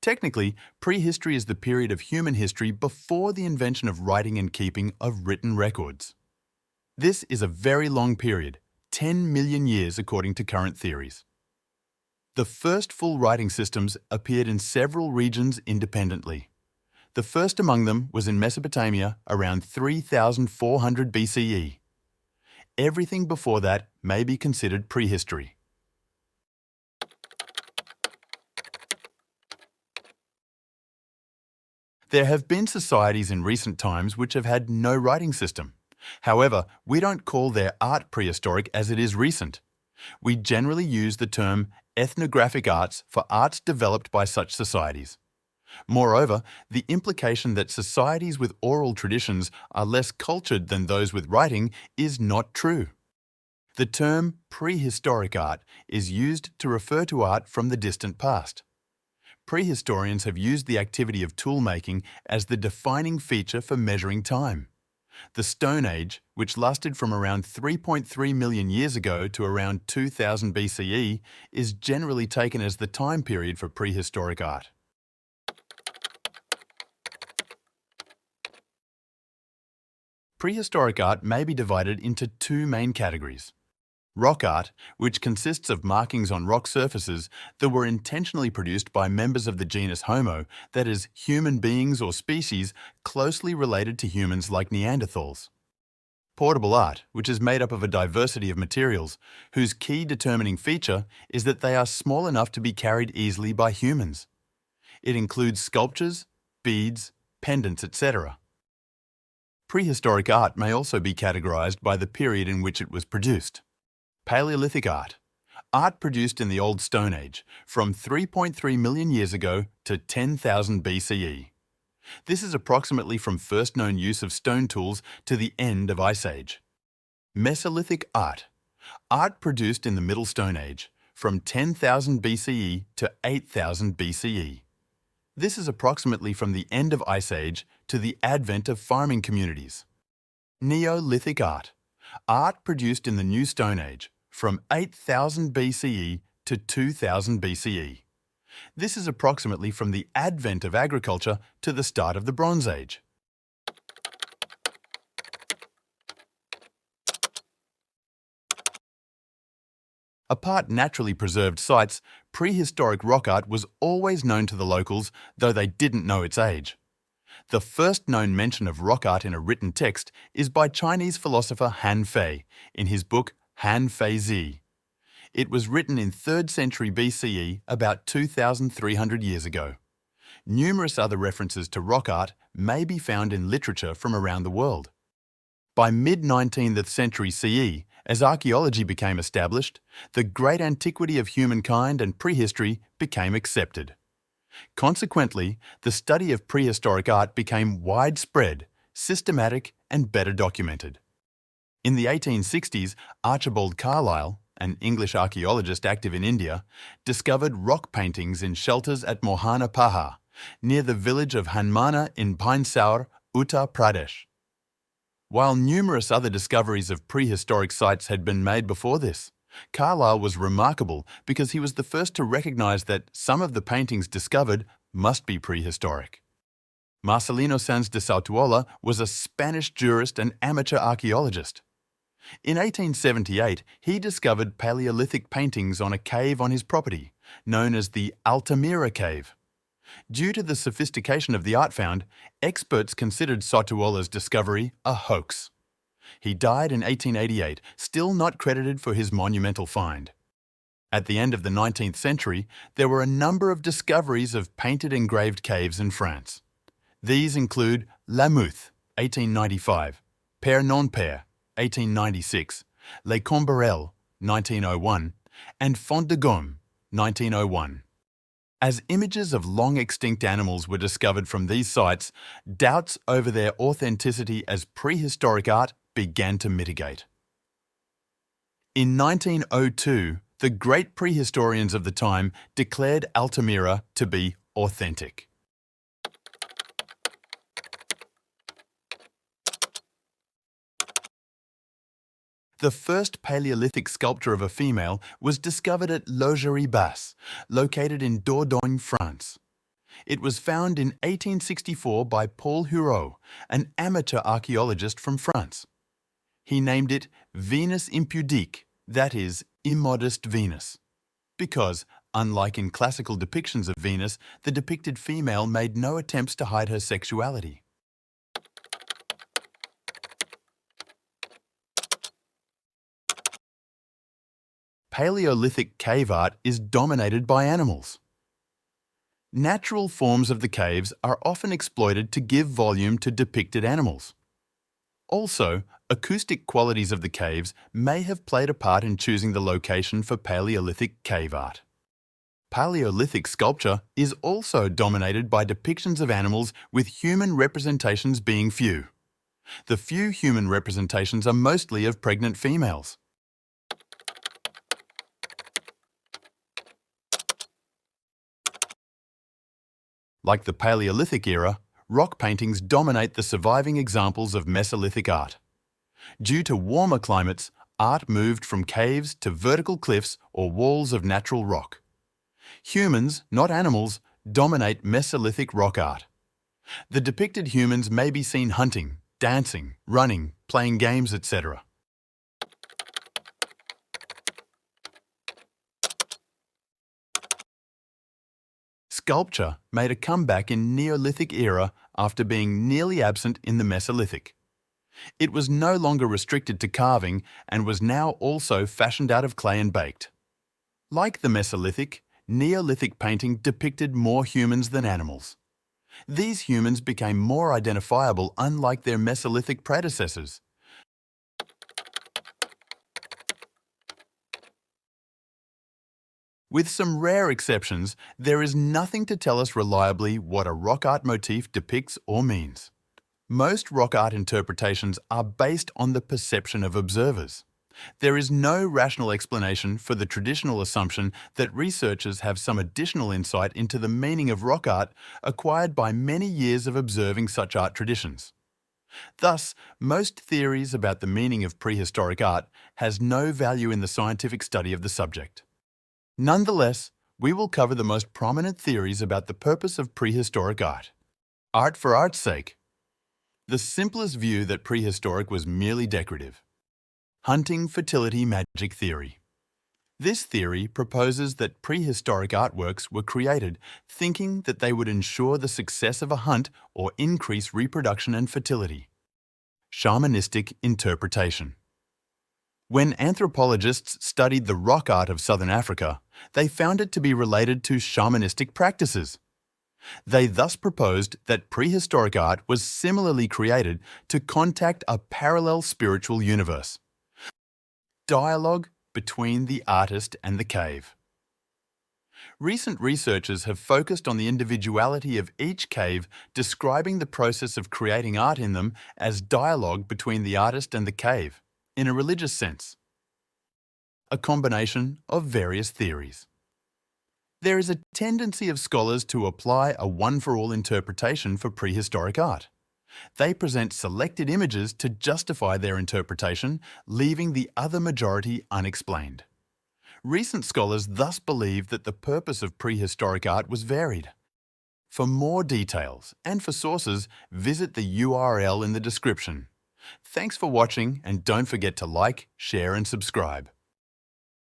Technically, prehistory is the period of human history before the invention of writing and keeping of written records. This is a very long period, 10 million years according to current theories. The first full writing systems appeared in several regions independently. The first among them was in Mesopotamia around 3400 BCE. Everything before that may be considered prehistory. There have been societies in recent times which have had no writing system. However, we don't call their art prehistoric as it is recent. We generally use the term ethnographic arts for arts developed by such societies. Moreover, the implication that societies with oral traditions are less cultured than those with writing is not true. The term prehistoric art is used to refer to art from the distant past. Prehistorians have used the activity of tool-making as the defining feature for measuring time. The Stone Age, which lasted from around 3.3 million years ago to around 2000 BCE, is generally taken as the time period for prehistoric art. Prehistoric art may be divided into two main categories. Rock art, which consists of markings on rock surfaces that were intentionally produced by members of the genus Homo, that is, human beings or species closely related to humans like Neanderthals. Portable art, which is made up of a diversity of materials, whose key determining feature is that they are small enough to be carried easily by humans. It includes sculptures, beads, pendants, etc. Prehistoric art may also be categorized by the period in which it was produced. Paleolithic art. Art produced in the Old Stone Age, from 3.3 million years ago to 10,000 BCE. This is approximately from first known use of stone tools to the end of Ice Age. Mesolithic art. Art produced in the Middle Stone Age, from 10,000 BCE to 8,000 BCE. This is approximately from the end of Ice Age to the advent of farming communities. Neolithic art. Art produced in the New Stone Age, from 8000 BCE to 2000 BCE. This is approximately from the advent of agriculture to the start of the Bronze Age. Apart naturally preserved sites, prehistoric rock art was always known to the locals, though they didn't know its age. The first known mention of rock art in a written text is by Chinese philosopher Han Fei in his book Han Fei Zi. It was written in 3rd century BCE, about 2,300 years ago. Numerous other references to rock art may be found in literature from around the world. By mid-19th century CE, as archaeology became established, the great antiquity of humankind and prehistory became accepted. Consequently, the study of prehistoric art became widespread, systematic, and better documented. In the 1860s, Archibald Carlyle, an English archaeologist active in India, discovered rock paintings in shelters at Mohana Paha, near the village of Hanmana in Pinesaur, Uttar Pradesh. While numerous other discoveries of prehistoric sites had been made before this, Carlyle was remarkable because he was the first to recognize that some of the paintings discovered must be prehistoric. Marcelino Sanz de Sautuola was a Spanish jurist and amateur archaeologist. In 1878, he discovered Paleolithic paintings on a cave on his property, known as the Altamira Cave. Due to the sophistication of the art found, experts considered Sautuola's discovery a hoax. He died in 1888, still not credited for his monumental find. At the end of the 19th century, there were a number of discoveries of painted engraved caves in France. These include La Mouth, 1895, Père Non-Père, 1896, Les Combarelles, 1901, and Font de Gaume, 1901. As images of long-extinct animals were discovered from these sites, doubts over their authenticity as prehistoric art began to mitigate. In 1902, the great prehistorians of the time declared Altamira to be authentic. The first Paleolithic sculpture of a female was discovered at Laugerie Basse, located in Dordogne, France. It was found in 1864 by Paul Hureau, an amateur archaeologist from France. He named it Venus impudique, that is, immodest Venus, because, unlike in classical depictions of Venus, the depicted female made no attempts to hide her sexuality. Paleolithic cave art is dominated by animals. Natural forms of the caves are often exploited to give volume to depicted animals. Also, acoustic qualities of the caves may have played a part in choosing the location for Paleolithic cave art. Paleolithic sculpture is also dominated by depictions of animals with human representations being few. The few human representations are mostly of pregnant females. Like the Paleolithic era, rock paintings dominate the surviving examples of Mesolithic art. Due to warmer climates, art moved from caves to vertical cliffs or walls of natural rock. Humans, not animals, dominate Mesolithic rock art. The depicted humans may be seen hunting, dancing, running, playing games, etc. Sculpture made a comeback in Neolithic era after being nearly absent in the Mesolithic. It was no longer restricted to carving and was now also fashioned out of clay and baked. Like the Mesolithic, Neolithic painting depicted more humans than animals. These humans became more identifiable, unlike their Mesolithic predecessors. With some rare exceptions, there is nothing to tell us reliably what a rock art motif depicts or means. Most rock art interpretations are based on the perception of observers. There is no rational explanation for the traditional assumption that researchers have some additional insight into the meaning of rock art acquired by many years of observing such art traditions. Thus, most theories about the meaning of prehistoric art has no value in the scientific study of the subject. Nonetheless, we will cover the most prominent theories about the purpose of prehistoric art. Art for art's sake. The simplest view that prehistoric was merely decorative. Hunting fertility magic theory. This theory proposes that prehistoric artworks were created thinking that they would ensure the success of a hunt or increase reproduction and fertility. Shamanistic interpretation. When anthropologists studied the rock art of southern Africa, they found it to be related to shamanistic practices. They thus proposed that prehistoric art was similarly created to contact a parallel spiritual universe. Dialogue between the artist and the cave. Recent researchers have focused on the individuality of each cave, describing the process of creating art in them as dialogue between the artist and the cave, in a religious sense. A combination of various theories. There is a tendency of scholars to apply a one-for-all interpretation for prehistoric art. They present selected images to justify their interpretation, leaving the other majority unexplained. Recent scholars thus believe that the purpose of prehistoric art was varied. For more details and for sources, visit the URL in the description. Thanks for watching, and don't forget to like, share and subscribe.